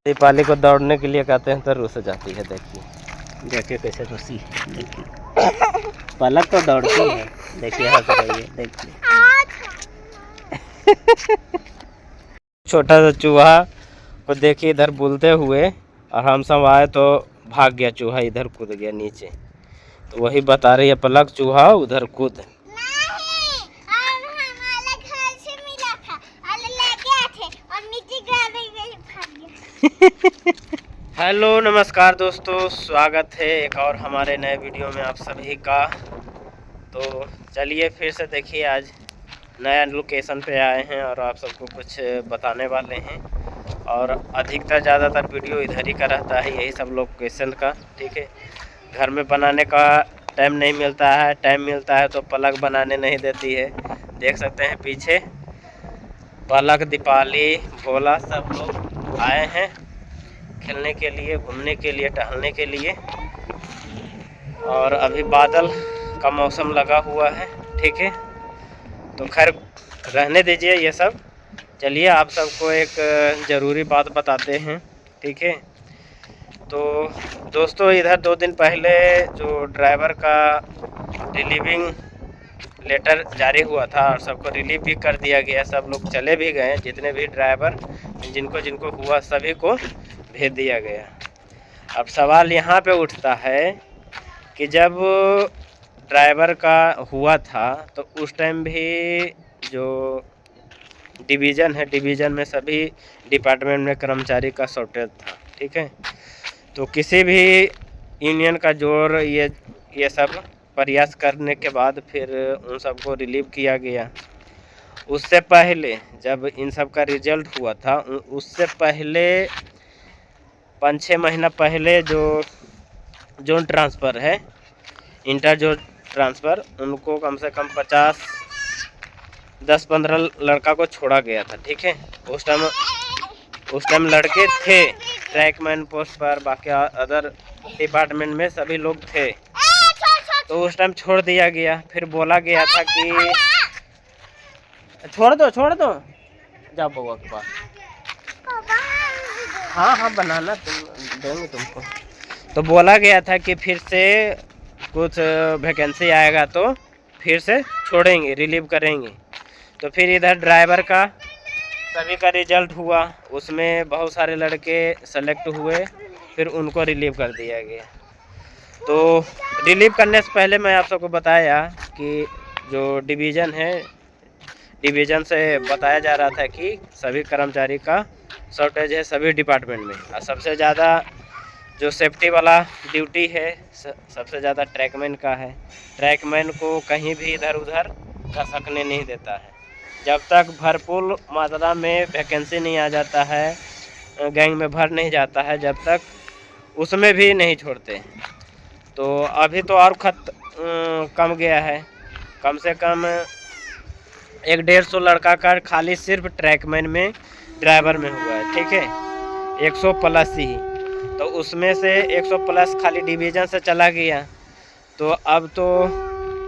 दीपाली को दौड़ने के लिए कहते हैं तो रुस जाती है। देखिए देखिए कैसे रुसी, देखिए पलक तो दौड़ती है, देखिए हंस रही है, देखिए। छोटा सा चूहा को देखिए इधर बुलते हुए, और हम सब आए तो भाग गया चूहा, इधर कूद गया नीचे। तो वही बता रही है पलक, चूहा उधर कूद। हेलो नमस्कार दोस्तों, स्वागत है एक और हमारे नए वीडियो में आप सभी का। तो चलिए फिर से देखिए, आज नया लोकेशन पे आए हैं और आप सबको कुछ बताने वाले हैं। और अधिकतर ज़्यादातर वीडियो इधर ही का रहता है, यही सब लोकेशन का। ठीक है, घर में बनाने का टाइम नहीं मिलता है, टाइम मिलता है तो पलक बनाने नहीं देती है। देख सकते हैं पीछे पलक, दीपाली, भोला सब लोग आए हैं खेलने के लिए, घूमने के लिए, टहलने के लिए। और अभी बादल का मौसम लगा हुआ है। ठीक है, तो खैर रहने दीजिए ये सब। चलिए आप सबको एक ज़रूरी बात बताते हैं। ठीक है, तो दोस्तों इधर 2 दिन पहले जो ड्राइवर का रिलीविंग लेटर जारी हुआ था और सबको रिलीव भी कर दिया गया, सब लोग चले भी गए, जितने भी ड्राइवर जिनको जिनको हुआ सभी को भेज दिया गया। अब सवाल यहाँ पे उठता है कि जब ड्राइवर का हुआ था तो उस टाइम भी जो डिवीज़न है, डिवीज़न में सभी डिपार्टमेंट में कर्मचारी का शॉर्टेज था। ठीक है, तो किसी भी यूनियन का जोर ये सब प्रयास करने के बाद फिर उन सबको रिलीव किया गया। उससे पहले जब इन सब का रिजल्ट हुआ था, उससे पहले 5-6 महीना पहले जो जोन ट्रांसफ़र है, इंटर जोन ट्रांसफ़र, उनको कम से कम 10-15 लड़का को छोड़ा गया था। ठीक है, उस टाइम लड़के थे ट्रैकमैन पोस्ट पर, बाकी अदर डिपार्टमेंट में सभी लोग थे। तो उस टाइम छोड़ दिया गया। फिर बोला गया था कि छोड़ दो जाओ बउआ के पास। हाँ बनाना तुम देंगे तुमको। तो बोला गया था कि फिर से कुछ वैकेंसी आएगा तो फिर से छोड़ेंगे, रिलीव करेंगे। तो फिर इधर ड्राइवर का सभी का रिजल्ट हुआ, उसमें बहुत सारे लड़के सेलेक्ट हुए, फिर उनको रिलीव कर दिया गया। तो रिलीव करने से पहले मैं आप सबको बताया कि जो डिवीज़न है, डिवीज़न से बताया जा रहा था कि सभी कर्मचारी का शॉर्टेज है सभी डिपार्टमेंट में। और सबसे ज़्यादा जो सेफ्टी वाला ड्यूटी है सबसे ज़्यादा ट्रैकमैन का है। ट्रैकमैन को कहीं भी इधर उधर खसकने नहीं देता है। जब तक भरपूर मात्रा में वैकेंसी नहीं आ जाता है, गैंग में भर नहीं जाता है, जब तक उसमें भी नहीं छोड़ते। तो अभी तो और कम गया है, कम से कम 150 लड़का का खाली सिर्फ ट्रैकमैन में, ड्राइवर में हुआ है। ठीक है, 100 प्लस ही, तो उसमें से 100 प्लस खाली डिवीज़न से चला गया। तो अब तो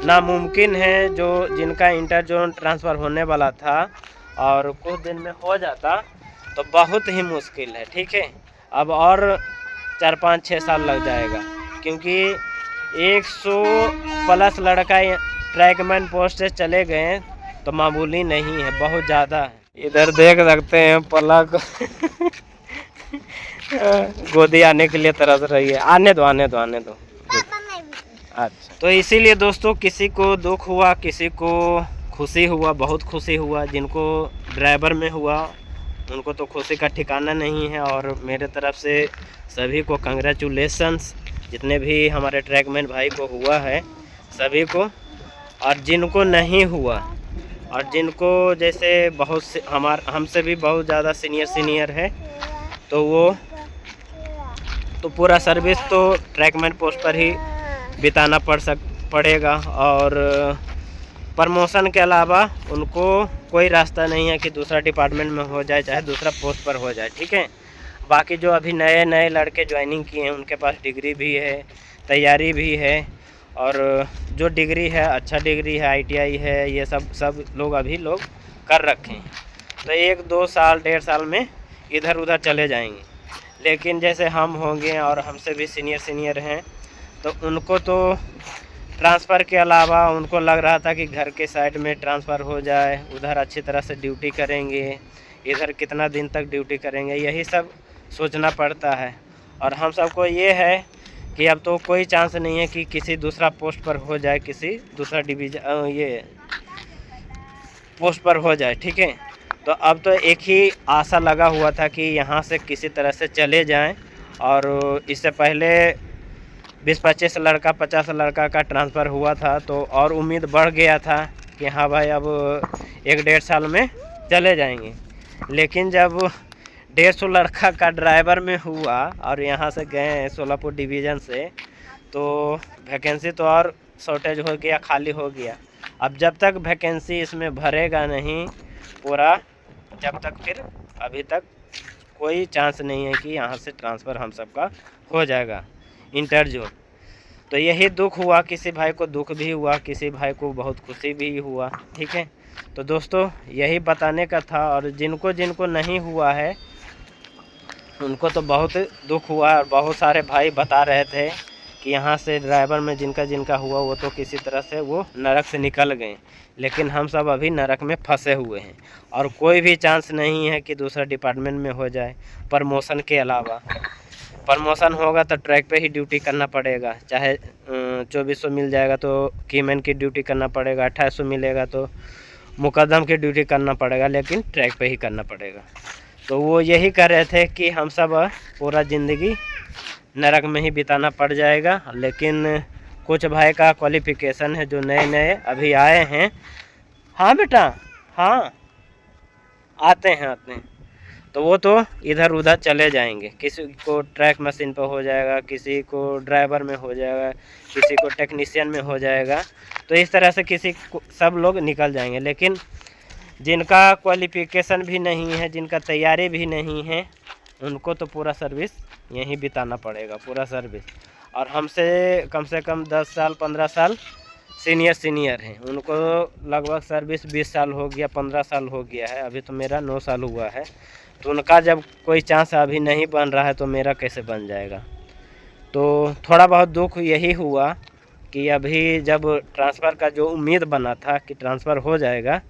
नामुमकिन है, जो जिनका इंटर जोन ट्रांसफ़र होने वाला था और कुछ दिन में हो जाता तो बहुत ही मुश्किल है। ठीक है, अब और 4-5-6 साल लग जाएगा, क्योंकि 100 प्लस लड़का ट्रैकमैन पोस्ट से चले गए तो मामूली नहीं है, बहुत ज़्यादा है। इधर देख सकते हैं पलक गोदी आने के लिए तरस रही है। आने दो अच्छा, तो इसीलिए दोस्तों किसी को दुख हुआ, किसी को खुशी हुआ, बहुत खुशी हुआ। जिनको ड्राइवर में हुआ उनको तो खुशी का ठिकाना नहीं है। और मेरे तरफ से सभी को कंग्रेचुलेशंस, जितने भी हमारे ट्रैकमैन भाई को हुआ है सभी को। और जिनको नहीं हुआ और जिनको जैसे बहुत से हमसे भी बहुत ज़्यादा सीनियर है, तो वो तो पूरा सर्विस तो ट्रैकमैन पोस्ट पर ही बिताना पड़ेगा। और प्रमोशन के अलावा उनको कोई रास्ता नहीं है कि दूसरा डिपार्टमेंट में हो जाए, चाहे दूसरा पोस्ट पर हो जाए। ठीक है, बाकी जो अभी नए लड़के ज्वाइनिंग किए हैं उनके पास डिग्री भी है, तैयारी भी है, और जो डिग्री है अच्छा डिग्री है, ITI है, ये सब लोग अभी कर रखे हैं। तो 1-2 साल 1.5 साल में इधर उधर चले जाएंगे। लेकिन जैसे हम होंगे और हमसे भी सीनियर हैं, तो उनको तो ट्रांसफ़र के अलावा उनको लग रहा था कि घर के साइड में ट्रांसफ़र हो जाए, उधर अच्छी तरह से ड्यूटी करेंगे, इधर कितना दिन तक ड्यूटी करेंगे, यही सब सोचना पड़ता है। और हम सबको ये है कि अब तो कोई चांस नहीं है कि किसी दूसरा पोस्ट पर हो जाए, किसी दूसरा डिवीज़न ये पोस्ट पर हो जाए, ठीक है। तो अब तो एक ही आशा लगा हुआ था कि यहाँ से किसी तरह से चले जाएं। और इससे पहले 20-25 लड़का 50 लड़का का ट्रांसफ़र हुआ था, तो और उम्मीद बढ़ गया था कि हाँ भाई अब 1-1.5 साल में चले जाएंगे। लेकिन जब 150 लड़का का ड्राइवर में हुआ और यहाँ से गए सोलापुर डिवीज़न से, तो वैकेंसी तो और शॉर्टेज हो गया, खाली हो गया। अब जब तक वैकेंसी इसमें भरेगा नहीं पूरा, जब तक फिर अभी तक कोई चांस नहीं है कि यहाँ से ट्रांसफ़र हम सबका हो जाएगा इंटरजोन। तो यही दुख हुआ, किसी भाई को दुख भी हुआ, किसी भाई को बहुत खुशी भी हुआ, ठीक है। तो दोस्तों यही बताने का था। और जिनको जिनको नहीं हुआ है उनको तो बहुत दुख हुआ। और बहुत सारे भाई बता रहे थे कि यहाँ से ड्राइवर में जिनका जिनका हुआ वो तो किसी तरह से वो नरक से निकल गए, लेकिन हम सब अभी नरक में फंसे हुए हैं। और कोई भी चांस नहीं है कि दूसरा डिपार्टमेंट में हो जाए प्रमोशन के अलावा। प्रमोशन होगा तो ट्रैक पे ही ड्यूटी करना पड़ेगा, चाहे 2400 मिल जाएगा तो कीमैन की ड्यूटी करना पड़ेगा, 2800 मिलेगा तो मुकदम की ड्यूटी करना पड़ेगा, लेकिन ट्रैक पे ही करना पड़ेगा। तो वो यही कर रहे थे कि हम सब पूरा ज़िंदगी नरक में ही बिताना पड़ जाएगा। लेकिन कुछ भाई का क्वालिफ़िकेशन है जो नए नए अभी आए हैं। हाँ बेटा, हाँ आते हैं, तो वो तो इधर उधर चले जाएंगे। किसी को ट्रैक मशीन पर हो जाएगा, किसी को ड्राइवर में हो जाएगा, किसी को टेक्नीशियन में हो जाएगा। तो इस तरह से किसी को सब लोग निकल जाएंगे। लेकिन जिनका क्वालिफ़िकेशन भी नहीं है, जिनका तैयारी भी नहीं है, उनको तो पूरा सर्विस यहीं बिताना पड़ेगा, पूरा सर्विस। और हमसे से कम 10 साल 15 साल सीनियर हैं, उनको लगभग सर्विस 20 साल हो गया, 15 साल हो गया है। अभी तो मेरा 9 साल हुआ है। तो उनका जब कोई चांस अभी नहीं बन रहा है तो मेरा कैसे बन जाएगा। तो थोड़ा बहुत दुख यही हुआ कि अभी जब ट्रांसफ़र का जो उम्मीद बना था कि ट्रांसफ़र हो जाएगा,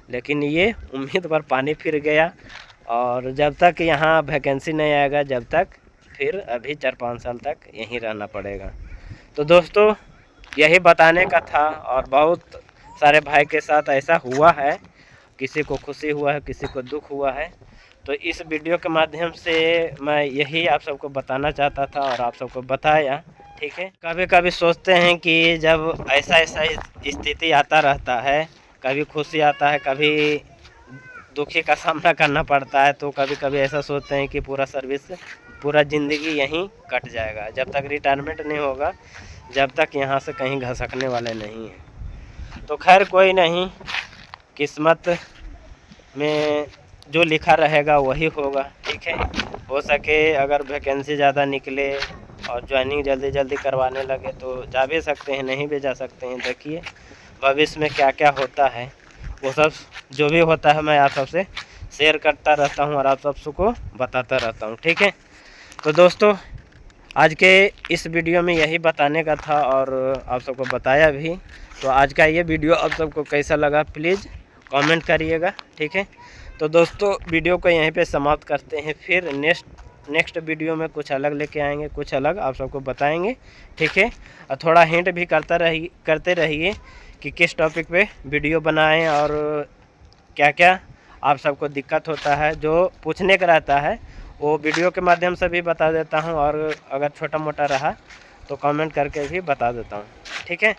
लेकिन ये उम्मीद पर पानी फिर गया। और जब तक यहाँ वैकेंसी नहीं आएगा, जब तक फिर अभी 4-5 साल तक यहीं रहना पड़ेगा। तो दोस्तों यही बताने का था। और बहुत सारे भाई के साथ ऐसा हुआ है, किसी को खुशी हुआ है, किसी को दुख हुआ है। तो इस वीडियो के माध्यम से मैं यही आप सबको बताना चाहता था और आप सबको बताया, ठीक है। कभी कभी सोचते हैं कि जब ऐसा स्थिति आता रहता है, कभी खुशी आता है, कभी दुखी का सामना करना पड़ता है, तो कभी कभी ऐसा सोचते हैं कि पूरा सर्विस, पूरा ज़िंदगी यहीं कट जाएगा। जब तक रिटायरमेंट नहीं होगा, जब तक यहाँ से कहीं घसकने वाले नहीं हैं। तो खैर कोई नहीं, किस्मत में जो लिखा रहेगा वही होगा, ठीक है। हो सके अगर वैकेंसी ज़्यादा निकले और ज्वाइनिंग जल्दी जल्दी करवाने लगे तो जा भी सकते हैं, नहीं भी जा सकते हैं। देखिए भविष्य में क्या क्या होता है, वो सब जो भी होता है मैं आप सबसे शेयर करता रहता हूँ और आप सबको बताता रहता हूँ, ठीक है। तो दोस्तों आज के इस वीडियो में यही बताने का था और आप सबको बताया भी। तो आज का ये वीडियो आप सबको कैसा लगा प्लीज़ कमेंट करिएगा, ठीक है। तो दोस्तों वीडियो को यहीं पे समाप्त करते हैं, फिर नेक्स्ट वीडियो में कुछ अलग लेके आएंगे, कुछ अलग आप सबको बताएंगे, ठीक है। और थोड़ा हिंट भी करते रहिए कि किस टॉपिक पे वीडियो बनाएं और क्या क्या आप सबको दिक्कत होता है, जो पूछने का रहता है वो वीडियो के माध्यम से भी बता देता हूं। और अगर छोटा मोटा रहा तो कमेंट करके भी बता देता हूं, ठीक है।